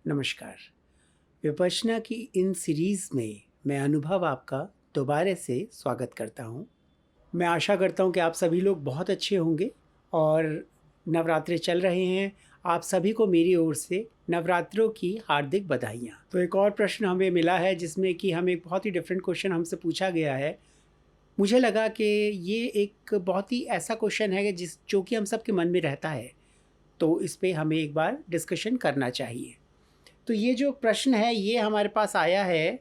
नमस्कार। विपश्यना की इन सीरीज़ में मैं अनुभव आपका दोबारा से स्वागत करता हूँ। मैं आशा करता हूँ कि आप सभी लोग बहुत अच्छे होंगे और नवरात्रे चल रहे हैं। आप सभी को मेरी ओर से नवरात्रों की हार्दिक बधाइयाँ। तो एक और प्रश्न हमें मिला है जिसमें कि हमें एक बहुत ही डिफरेंट क्वेश्चन हमसे पूछा गया है। मुझे लगा कि ये एक बहुत ही ऐसा क्वेश्चन है जो कि हम सबके मन में रहता है, तो इस पे हमें एक बार डिस्कशन करना चाहिए। तो ये जो प्रश्न है ये हमारे पास आया है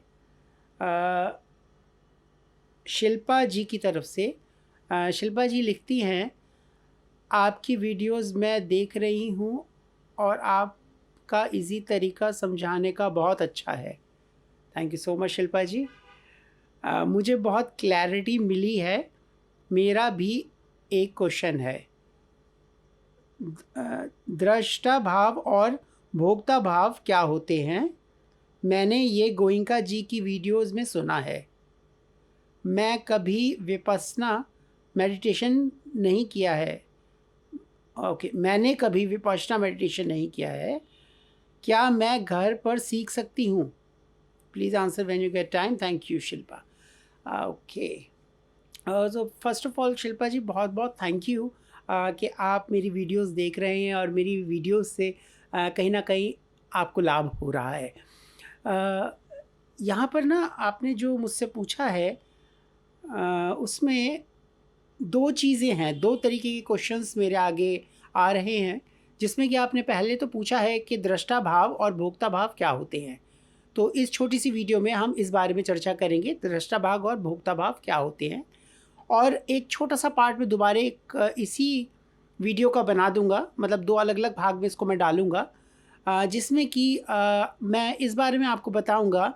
शिल्पा जी की तरफ से। शिल्पा जी लिखती हैं, आपकी वीडियोस मैं देख रही हूँ और आपका इजी तरीका समझाने का बहुत अच्छा है। Thank you so much Shilpa ji. मुझे बहुत क्लैरिटी मिली है। मेरा भी एक क्वेश्चन है। दृष्टा भाव और भोक्ता भाव क्या होते हैं? मैंने ये गोइंका जी की वीडियोस में सुना है। मैं कभी विपश्यना मेडिटेशन नहीं किया है। मैंने कभी विपश्यना मेडिटेशन नहीं किया है। क्या मैं घर पर सीख सकती हूँ? Please answer when you get time. Thank you Shilpa. Okay, so first of all Shilpa ji बहुत बहुत थैंक यू कि आप मेरी वीडियोस देख रहे हैं और मेरी वीडियोस से कहीं ना कहीं आपको लाभ हो रहा है। यहाँ पर ना आपने जो मुझसे पूछा है उसमें दो चीज़ें हैं, दो तरीके के क्वेश्चंस मेरे आगे आ रहे हैं, जिसमें कि आपने पहले तो पूछा है कि दृष्टा भाव और भोक्ता भाव क्या होते हैं। तो इस छोटी सी वीडियो में हम इस बारे में चर्चा करेंगे, दृष्टा भाव और भोक्ता भाव क्या होते हैं। और एक छोटा सा पार्ट में दोबारा एक इसी वीडियो का बना दूंगा, मतलब दो अलग अलग भाग में इसको मैं डालूंगा, जिसमें कि मैं इस बारे में आपको बताऊंगा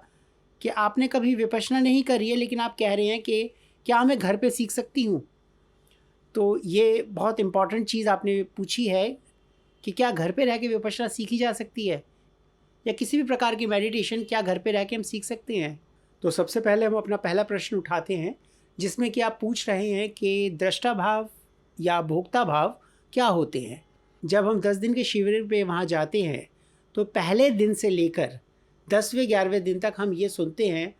कि आपने कभी विपश्यना नहीं करी है लेकिन आप कह रहे हैं कि क्या मैं घर पे सीख सकती हूँ। तो ये बहुत इम्पॉर्टेंट चीज़ आपने पूछी है कि क्या घर पे रह के विपश्यना सीखी जा सकती है, या किसी भी प्रकार की मेडिटेशन क्या घर पे रह के हम सीख सकते हैं। तो सबसे पहले हम अपना पहला प्रश्न उठाते हैं, जिसमें कि आप पूछ रहे हैं कि दृष्टा भाव या भोक्ता भाव क्या होते हैं। जब हम 10 दिन के शिविर पे वहाँ जाते हैं तो पहले दिन से लेकर 10वें 11वें दिन तक हम ये सुनते हैं,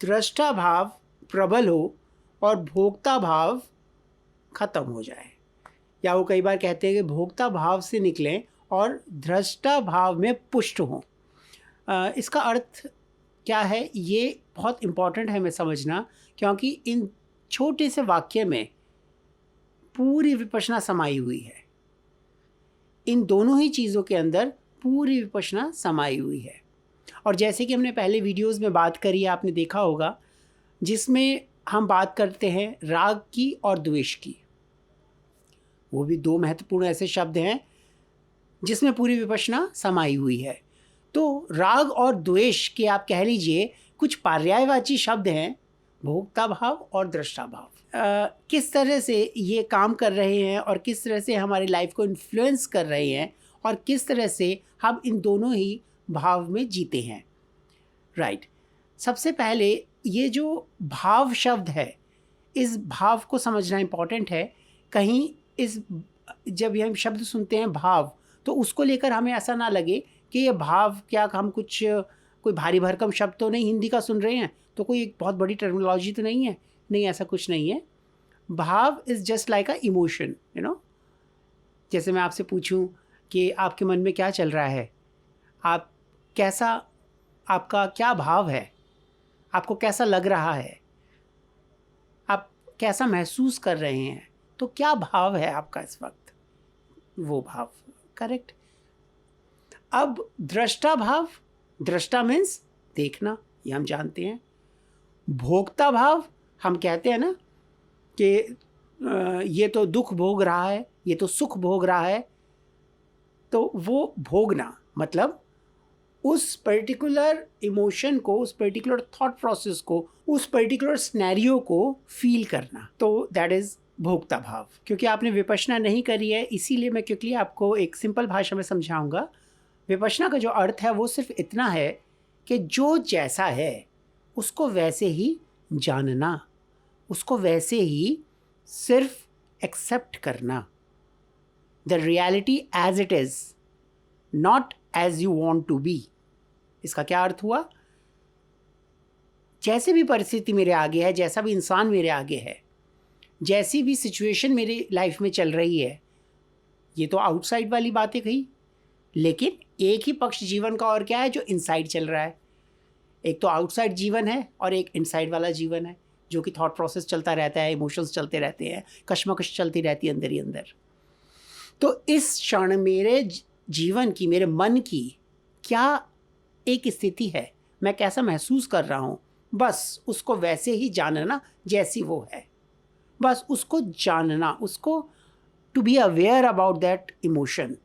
दृष्टा भाव प्रबल हो और भोक्ता भाव खत्म हो जाए, या वो कई बार कहते हैं कि भोक्ता भाव से निकलें और दृष्टा भाव में पुष्ट हों। इसका अर्थ क्या है ये बहुत इम्पॉर्टेंट है हमें समझना, क्योंकि इन छोटे से वाक्य में पूरी विपश्यना समाई हुई है। इन दोनों ही चीज़ों के अंदर पूरी विपश्यना समाई हुई है। और जैसे कि हमने पहले वीडियोस में बात करी, आपने देखा होगा, जिसमें हम बात करते हैं राग की और द्वेष की। वो भी दो महत्वपूर्ण ऐसे शब्द हैं जिसमें पूरी विपश्यना समाई हुई है। तो राग और द्वेष के आप कह लीजिए कुछ पर्यायवाची शब्द हैं, भोक्ता भाव और दृष्टा भाव। किस तरह से ये काम कर रहे हैं और किस तरह से हमारी लाइफ को इन्फ्लुएंस कर रहे हैं और किस तरह से हम इन दोनों ही भाव में जीते हैं। राइट। सबसे पहले ये जो भाव शब्द है, इस भाव को समझना इम्पॉर्टेंट है। कहीं इस जब ये हम शब्द सुनते हैं भाव, तो उसको लेकर हमें ऐसा ना लगे कि ये भाव क्या हम कोई भारी भरकम शब्द तो नहीं हिंदी का सुन रहे हैं, तो कोई एक बहुत बड़ी टर्मिनोलॉजी तो नहीं है। नहीं, ऐसा कुछ नहीं है। भाव is just like a emotion, जैसे मैं आपसे पूछूं कि आपके मन में क्या चल रहा है, आप कैसा, आपका क्या भाव है, आपको कैसा लग रहा है, आप कैसा महसूस कर रहे हैं, तो क्या भाव है आपका इस वक्त, वो भाव। करेक्ट। अब दृष्टा भाव, दृष्टा मीन्स देखना, ये हम जानते हैं। भोक्ता भाव, हम कहते हैं ना कि ये तो दुख भोग रहा है, ये तो सुख भोग रहा है, तो वो भोगना मतलब उस पर्टिकुलर इमोशन को, उस पर्टिकुलर थॉट प्रोसेस को, उस पर्टिकुलर सिनेरियो को फील करना, तो दैट इज भोक्ता भाव। क्योंकि आपने विपश्यना नहीं करी है, इसीलिए मैं क्योंकि आपको एक सिंपल भाषा में समझाऊंगा। विपश्यना का जो अर्थ है वो सिर्फ इतना है कि जो जैसा है उसको वैसे ही जानना, उसको वैसे ही सिर्फ एक्सेप्ट करना, the reality as it is, not as you want to be. इसका क्या अर्थ हुआ? जैसे भी परिस्थिति मेरे आगे है, जैसा भी इंसान मेरे आगे है, जैसी भी सिचुएशन मेरी लाइफ में चल रही है, ये तो आउटसाइड वाली बातें कही, लेकिन एक ही पक्ष जीवन का और क्या है जो इनसाइड चल रहा है। एक तो आउटसाइड जीवन है और एक इनसाइड वाला जीवन है, जो कि थॉट प्रोसेस चलता रहता है, इमोशंस चलते रहते हैं, कश्मकश चलती रहती है अंदर ही अंदर। तो इस क्षण मेरे जीवन की, मेरे मन की क्या एक स्थिति है, मैं कैसा महसूस कर रहा हूँ, बस उसको वैसे ही जानना जैसी वो है। बस उसको जानना, उसको to be aware about that emotion,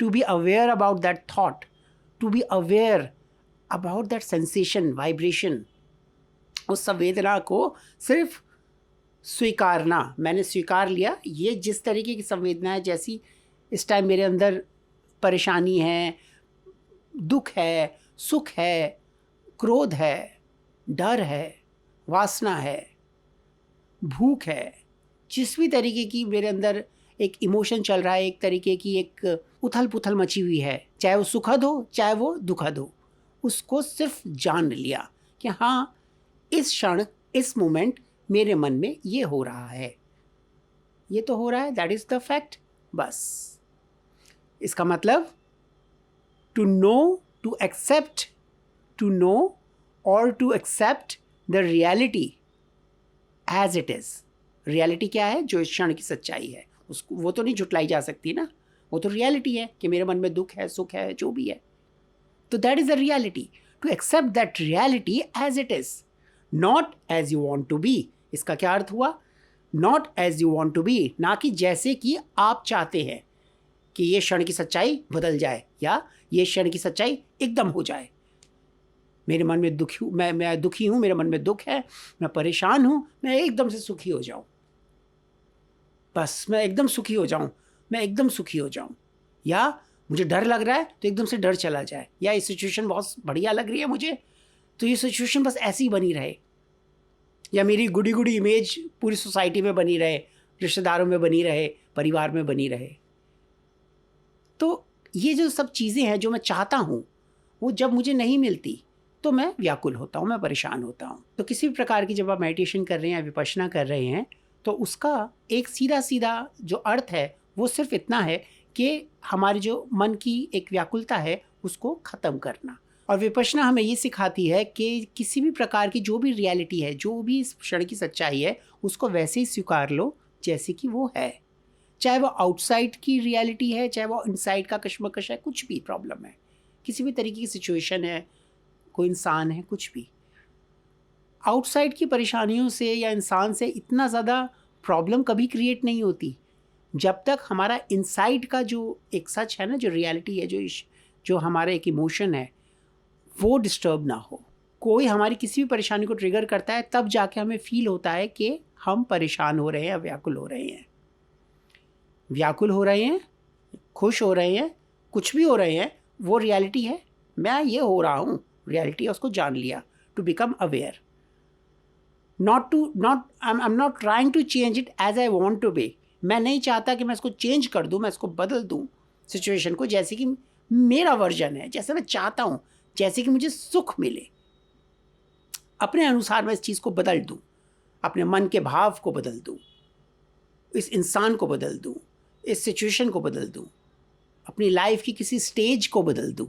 to be aware about that thought, to be aware about that sensation, vibration. उस संवेदना को सिर्फ स्वीकारना। मैंने स्वीकार लिया ये जिस तरीके की संवेदना है, जैसी इस टाइम मेरे अंदर परेशानी है, दुख है, सुख है, क्रोध है, डर है, वासना है, भूख है, जिस भी तरीके की मेरे अंदर एक इमोशन चल रहा है, एक तरीके की एक उथल पुथल मची हुई है, चाहे वो सुखद हो चाहे वो दुखद हो, उसको सिर्फ जान लिया कि हाँ, इस क्षण, इस मोमेंट मेरे मन में ये हो रहा है, ये तो हो रहा है, दैट इज़ द फैक्ट। बस इसका मतलब to know, to accept, to know और to accept the reality as it is. Reality क्या है? जो इस क्षण की सच्चाई है, उसको वो तो नहीं झुटलाई जा सकती ना, वो तो रियलिटी है कि मेरे मन में दुख है, सुख है, जो भी है, तो that is the reality. To accept that reality as it is, not as you want to be. इसका क्या अर्थ हुआ? Not as you want to be, ना कि जैसे कि आप चाहते हैं कि ये क्षण की सच्चाई बदल जाए या ये क्षण की सच्चाई एकदम हो जाए। मेरे मन में दुखी हूँ, मैं दुखी हूँ, मेरे मन में दुख है, मैं परेशान हूँ, मैं एकदम से सुखी हो जाऊँ, बस मैं एकदम सुखी हो जाऊँ, मैं एकदम सुखी हो जाऊँ। या मुझे डर लग रहा है तो एकदम से डर चला जाए, या ये सिचुएशन बहुत बढ़िया लग रही है मुझे तो ये सिचुएशन बस ऐसी बनी रहे, या मेरी गुडी गुडी इमेज पूरी सोसाइटी में बनी रहे, रिश्तेदारों में बनी रहे, परिवार में बनी रहे। तो ये जो सब चीज़ें हैं जो मैं चाहता हूँ, वो जब मुझे नहीं मिलती तो मैं व्याकुल होता हूँ, मैं परेशान होता हूँ। तो किसी भी प्रकार की जब आप मेडिटेशन कर रहे हैं या विपश्यना कर रहे हैं, तो उसका एक सीधा सीधा जो अर्थ है वो सिर्फ इतना है कि हमारी जो मन की एक व्याकुलता है उसको ख़त्म करना। और विपश्यना हमें ये सिखाती है कि किसी भी प्रकार की जो भी रियलिटी है, जो भी इस क्षण की सच्चाई है, उसको वैसे ही स्वीकार लो जैसे कि वो है। चाहे वो आउटसाइड की रियलिटी है, चाहे वो इनसाइड का कश्मकश है, कुछ भी प्रॉब्लम है, किसी भी तरीके की सिचुएशन है, कोई इंसान है, कुछ भी। आउटसाइड की परेशानियों से या इंसान से इतना ज़्यादा प्रॉब्लम कभी क्रिएट नहीं होती जब तक हमारा इनसाइड का जो एक सच है ना, जो रियलिटी है, जो हमारा एक इमोशन है, वो डिस्टर्ब ना हो। कोई हमारी किसी भी परेशानी को ट्रिगर करता है तब जाके हमें फील होता है कि हम परेशान हो रहे हैं, व्याकुल हो रहे हैं। व्याकुल हो रहे हैं, खुश हो रहे हैं, कुछ भी हो रहे हैं, वो रियलिटी है। मैं ये हो रहा हूँ, रियलिटी है, उसको जान लिया। To become aware, I am not trying to change it as I want to be. मैं नहीं चाहता कि मैं इसको चेंज कर दूँ, मैं इसको बदल दूँ सिचुएशन को, जैसे कि मेरा वर्जन है, जैसे मैं चाहता हूँ, जैसे कि मुझे सुख मिले, अपने अनुसार मैं इस चीज़ को बदल दूँ, अपने मन के भाव को बदल दूँ, इस इंसान को बदल दूँ, इस सिचुएशन को बदल दूँ, अपनी लाइफ की किसी स्टेज को बदल दूँ।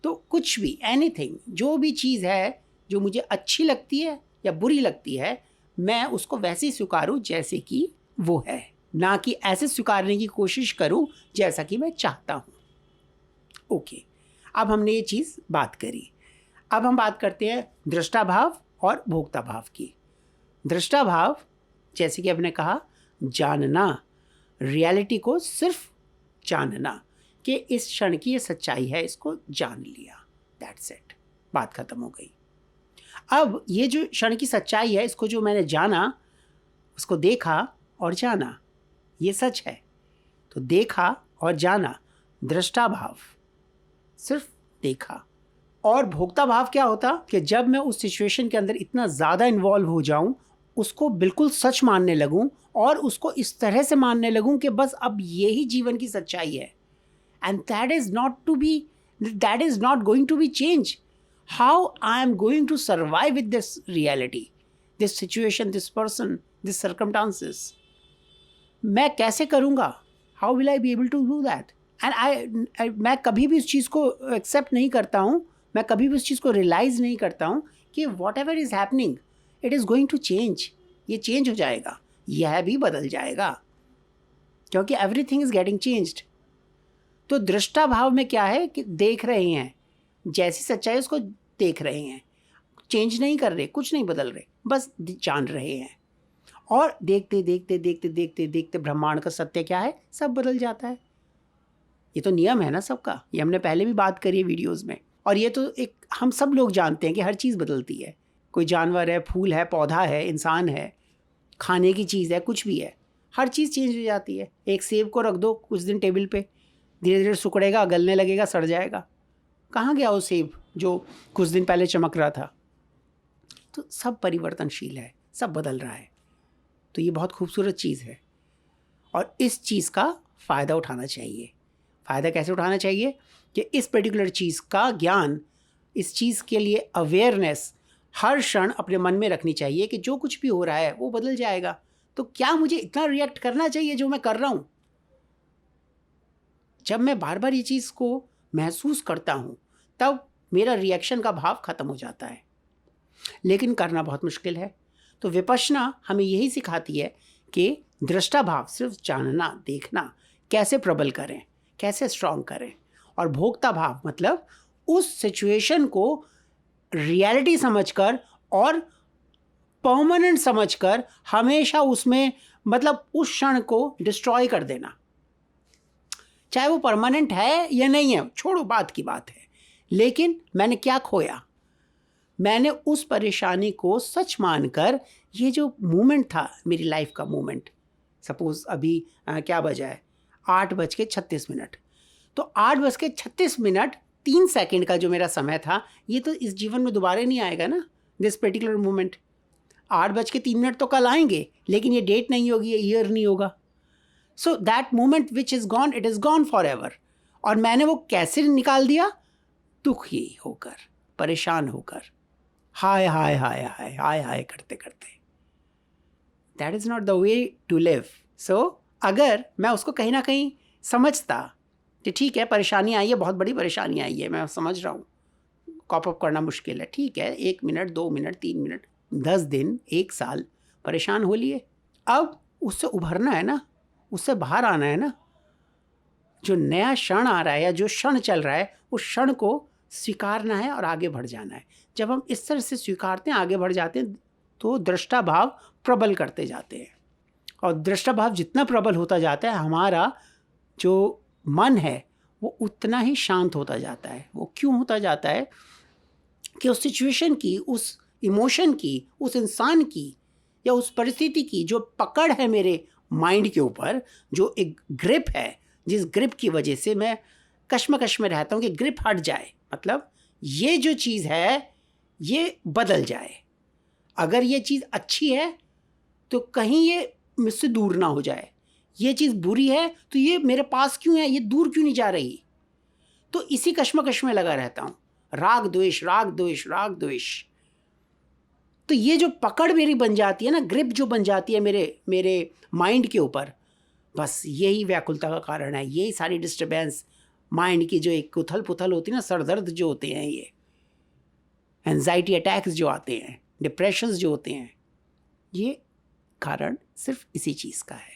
तो कुछ भी, एनीथिंग, जो भी चीज़ है जो मुझे अच्छी लगती है या बुरी लगती है, मैं उसको वैसे ही स्वीकारूँ जैसे कि वो है, ना कि ऐसे स्वीकारने की कोशिश करूँ जैसा कि मैं चाहता हूँ। ओके, अब हमने ये चीज़ बात करी। अब हम बात करते हैं दृष्टा भाव और भोक्ता भाव की। दृष्टा भाव, जैसे कि आपने कहा, जानना, रियलिटी को सिर्फ जानना कि इस क्षण की ये सच्चाई है, इसको जान लिया, दैट्स इट, बात खत्म हो गई। अब ये जो क्षण की सच्चाई है, इसको जो मैंने जाना, उसको देखा और जाना, ये सच है। तो देखा और जाना, दृष्टा भाव, सिर्फ देखा। और भोक्ता भाव क्या होता कि जब मैं उस सिचुएशन के अंदर इतना ज़्यादा इन्वॉल्व हो जाऊं, उसको बिल्कुल सच मानने लगूं और उसको इस तरह से मानने लगूं कि बस अब यही जीवन की सच्चाई है। And that is not to be That is not going to be changed. How I am going to survive with this reality, this situation, this person, these circumstances? मैं कैसे करूँगा? How will I be able to do that? And मैं कभी भी उस चीज़ को accept नहीं करता हूँ, मैं कभी भी उस चीज़ को रियलाइज़ नहीं करता हूँ कि whatever is happening it is going to change. ये चेंज हो जाएगा, यह भी बदल जाएगा, क्योंकि एवरीथिंग इज़ गेटिंग चेंज्ड. तो दृष्टा भाव में क्या है कि देख रहे हैं, जैसी सच्चाई उसको देख रहे हैं, चेंज नहीं कर रहे, कुछ नहीं बदल रहे, बस जान रहे हैं. और देखते देखते देखते देखते देखते ब्रह्मांड का सत्य क्या है, सब बदल जाता है. ये तो नियम है ना सबका, ये हमने पहले भी बात करी है वीडियोज़ में. और ये तो एक हम सब लोग जानते हैं कि हर चीज़ बदलती है. कोई जानवर है, फूल है, पौधा है, इंसान है, खाने की चीज़ है, कुछ भी है, हर चीज़ चेंज हो जाती है. एक सेब को रख दो कुछ दिन टेबल पे, धीरे धीरे सिकुड़ेगा, गलने लगेगा, सड़ जाएगा. कहाँ गया वो सेब जो कुछ दिन पहले चमक रहा था? तो सब परिवर्तनशील है, सब बदल रहा है. तो ये बहुत खूबसूरत चीज़ है और इस चीज़ का फ़ायदा उठाना चाहिए. फ़ायदा कैसे उठाना चाहिए कि इस पर्टिकुलर चीज़ का ज्ञान, इस चीज़ के लिए अवेयरनेस हर क्षण अपने मन में रखनी चाहिए कि जो कुछ भी हो रहा है वो बदल जाएगा. तो क्या मुझे इतना रिएक्ट करना चाहिए जो मैं कर रहा हूँ? जब मैं बार बार ये चीज़ को महसूस करता हूँ तब मेरा रिएक्शन का भाव ख़त्म हो जाता है, लेकिन करना बहुत मुश्किल है. तो विपश्यना हमें यही सिखाती है कि दृष्टा भाव, सिर्फ जानना, देखना, कैसे प्रबल करें, कैसे स्ट्रॉन्ग करें. और भोक्ता भाव मतलब उस सिचुएशन को रियलिटी समझकर और परमानेंट समझकर हमेशा उसमें, मतलब उस क्षण को डिस्ट्रॉय कर देना. चाहे वो परमानेंट है या नहीं है, छोड़ो, बात की बात है. लेकिन मैंने क्या खोया? मैंने उस परेशानी को सच मानकर, ये जो मोमेंट था मेरी लाइफ का मोमेंट, सपोज अभी क्या बजा है, 8:36. तो 8:36 3 सेकंड का जो मेरा समय था, ये तो इस जीवन में दोबारा नहीं आएगा ना. दिस पर्टिकुलर मोमेंट 8:03 तो कल आएंगे, लेकिन ये डेट नहीं होगी, ये ईयर नहीं होगा. So that moment which is gone, it is gone for ever. और मैंने वो कैसे निकाल दिया? दुखी होकर, परेशान होकर, हाय हाय हाय हाय हाय हाय करते करते. That is not the way to live. So अगर मैं उसको कहीं ना कहीं समझता कि ठीक है, परेशानी आई है, बहुत बड़ी परेशानी आई है, मैं समझ रहा हूँ, कॉप अप करना मुश्किल है, ठीक है, 1 मिनट, 2 मिनट, 3 मिनट, 10 दिन, 1 साल परेशान हो लिए. अब उससे उभरना है ना, उससे बाहर आना है ना. जो नया क्षण आ रहा है या जो क्षण चल रहा है, उस क्षण को स्वीकारना है और आगे बढ़ जाना है. जब हम इस तरह से स्वीकारते हैं, आगे बढ़ जाते हैं, तो दृष्टा भाव प्रबल करते जाते हैं. और दृष्टा भाव जितना प्रबल होता जाता है, हमारा जो मन है वो उतना ही शांत होता जाता है. वो क्यों होता जाता है? कि उस सिचुएशन की, उस इमोशन की, उस इंसान की या उस परिस्थिति की जो पकड़ है मेरे माइंड के ऊपर, जो एक ग्रिप है, जिस ग्रिप की वजह से मैं कश्मकश में रहता हूँ कि ग्रिप हट जाए, मतलब ये जो चीज़ है ये बदल जाए. अगर ये चीज़ अच्छी है तो कहीं ये मुझसे दूर ना हो जाए, ये चीज़ बुरी है तो ये मेरे पास क्यों है, ये दूर क्यों नहीं जा रही. तो इसी कश्मकश में लगा रहता हूँ, राग द्वेष, राग द्वेष, राग द्वेष. तो ये जो पकड़ मेरी बन जाती है ना, ग्रिप जो बन जाती है मेरे माइंड के ऊपर, बस यही व्याकुलता का कारण है. यही सारी डिस्टर्बेंस, माइंड की जो एक उथल पुथल होती है ना, सरदर्द जो होते हैं, ये एंजाइटी अटैक्स जो आते हैं, डिप्रेशंस जो होते हैं, ये कारण सिर्फ इसी चीज़ का है.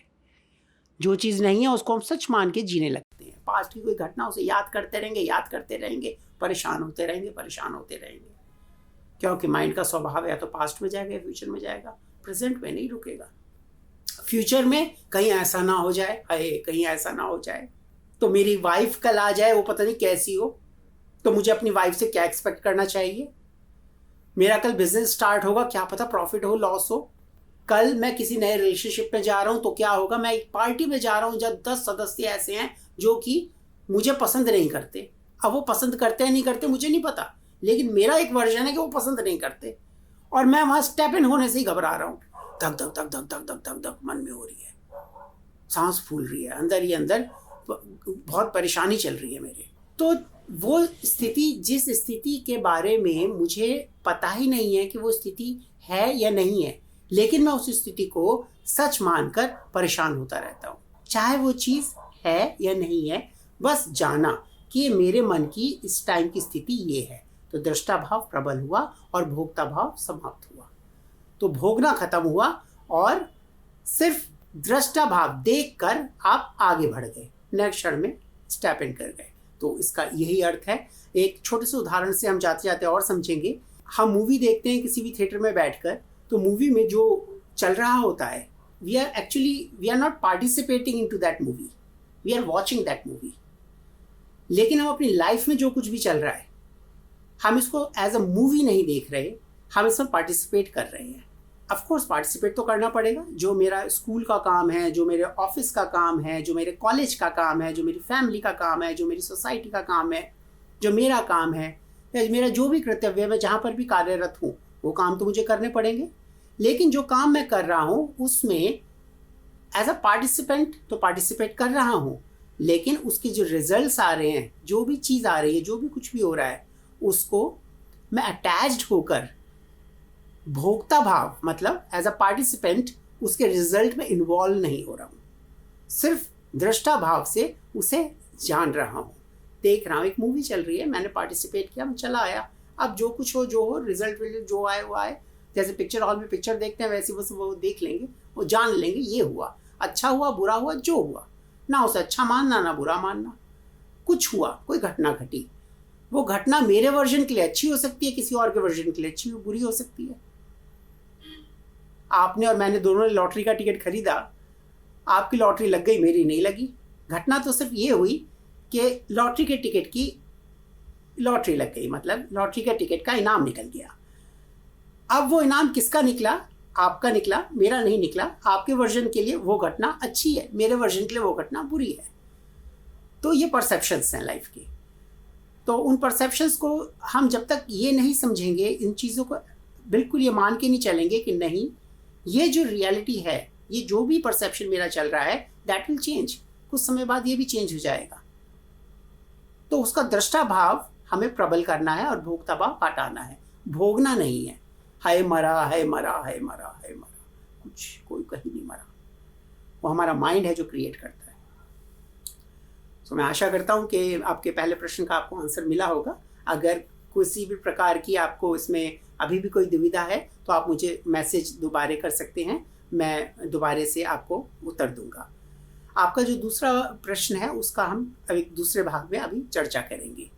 जो चीज़ नहीं है उसको हम सच मान के जीने लगते हैं. पास्ट की कोई घटना, उसे याद करते रहेंगे, परेशान होते रहेंगे, क्योंकि माइंड का स्वभाव या तो पास्ट में जाएगा या फ्यूचर में जाएगा, प्रेजेंट में नहीं रुकेगा. फ्यूचर में कहीं ऐसा ना हो जाए, कहीं ऐसा ना हो जाए तो मेरी वाइफ कल आ जाए, वो पता नहीं कैसी हो, तो मुझे अपनी वाइफ से क्या एक्सपेक्ट करना चाहिए. मेरा कल बिजनेस स्टार्ट होगा, क्या पता प्रॉफिट हो, लॉस हो. कल मैं किसी नए रिलेशनशिप में जा रहा हूँ तो क्या होगा. मैं एक पार्टी में जा रहा हूँ जब 10 सदस्य ऐसे हैं जो कि मुझे पसंद नहीं करते. अब वो पसंद करते हैं नहीं करते मुझे नहीं पता, लेकिन मेरा एक वर्जन है कि वो पसंद नहीं करते और मैं वहाँ स्टेप इन होने से ही घबरा रहा हूँ. धक धक धक धक धक धक धक धक मन में हो रही है, सांस फूल रही है, अंदर ही अंदर बहुत परेशानी चल रही है मेरे. तो वो स्थिति, जिस स्थिति के बारे में मुझे पता ही नहीं है कि वो स्थिति है या नहीं है, लेकिन मैं उस स्थिति को सच मानकर परेशान होता रहता हूँ, चाहे वो चीज़ है या नहीं है, बस जाना कि मेरे मन की इस टाइम की स्थिति ये है। तो दृष्टा भाव प्रबल हुआ और भोक्ता भाव समाप्त हुआ। तो भोगना खत्म हुआ और सिर्फ दृष्टा भाव देखकर आप आगे बढ़ गए, नेक्स्ट क्षण में स्टेप इन कर गए। तो इसका यही अर्थ है। एक छोटे से उदाहरण से हम जाते जाते और समझेंगे। हम मूवी देखते हैं किसी भी थिएटर में बैठकर, तो मूवी में जो चल रहा होता है, we are not participating in to that movie, we are watching that movie. लेकिन हम अपनी लाइफ में जो कुछ भी चल रहा है, हम इसको एज अ मूवी नहीं देख रहे, हम इसमें पार्टिसिपेट कर रहे हैं। ऑफ कोर्स पार्टिसिपेट तो करना पड़ेगा। जो मेरा स्कूल का काम है, जो मेरे ऑफिस का काम है, जो मेरे कॉलेज का काम है, जो मेरी फैमिली का काम है, जो मेरी सोसाइटी का काम है, जो मेरा काम है, या मेरा जो भी कर्तव्य है, मैं जहाँ पर भी कार्यरत हूँ, वो काम तो मुझे करने पड़ेंगे। लेकिन जो काम मैं कर रहा हूँ उसमें एज अ पार्टिसिपेंट तो पार्टिसिपेट कर रहा हूँ, लेकिन उसके जो रिजल्ट्स आ रहे हैं, जो भी चीज़ आ रही है, जो भी कुछ भी हो रहा है, उसको मैं अटैच्ड होकर भोक्ता भाव, मतलब एज अ पार्टिसिपेंट उसके रिजल्ट में इन्वॉल्व नहीं हो रहा हूँ, सिर्फ दृष्टा भाव से उसे जान रहा हूँ, देख रहा हूँ। एक मूवी चल रही है, मैंने पार्टिसिपेट किया, मैं चला आया। अब जो कुछ हो जो हो, रिजल्ट जो आए वो आए। जैसे पिक्चर हॉल में पिक्चर देखते हैं, वैसे बस वो देख लेंगे, वो जान लेंगे ये हुआ, अच्छा हुआ बुरा हुआ, जो हुआ, ना उसे अच्छा मानना ना बुरा मानना। कुछ हुआ, कोई घटना घटी, वो घटना मेरे वर्जन के लिए अच्छी हो सकती है, किसी और के वर्जन के लिए अच्छी बुरी हो सकती है। आपने और मैंने दोनों ने लॉटरी का टिकट खरीदा, आपकी लॉटरी लग गई, मेरी नहीं लगी। घटना तो सिर्फ ये हुई कि लॉटरी के टिकट की लॉटरी लग गई, मतलब लॉटरी के टिकट का इनाम निकल गया। अब वो इनाम किसका निकला? आपका निकला, मेरा नहीं निकला। आपके वर्जन के लिए वो घटना अच्छी है, मेरे वर्जन के लिए वो घटना बुरी है। तो ये परसेप्शंस हैं लाइफ के। तो उन परसेप्शंस को हम जब तक ये नहीं समझेंगे, इन चीज़ों को बिल्कुल ये मान के नहीं चलेंगे कि नहीं, ये जो रियलिटी है, ये जो भी परसेप्शन मेरा चल रहा है, दैट विल चेंज। कुछ समय बाद ये भी चेंज हो जाएगा। तो उसका दृष्टा भाव हमें प्रबल करना है और भोक्ता भाव हटाना है, भोगना नहीं है। हाय मरा है, मरा है, मरा है, मरा, कुछ कोई कहीं नहीं मरा। वो हमारा माइंड है जो क्रिएट करता है। तो मैं आशा करता हूँ कि आपके पहले प्रश्न का आपको आंसर मिला होगा। अगर किसी भी प्रकार की आपको इसमें अभी भी कोई दुविधा है तो आप मुझे मैसेज दोबारा कर सकते हैं, मैं दोबारा से आपको उत्तर दूंगा। आपका जो दूसरा प्रश्न है उसका हम अभी दूसरे भाग में अभी चर्चा करेंगे।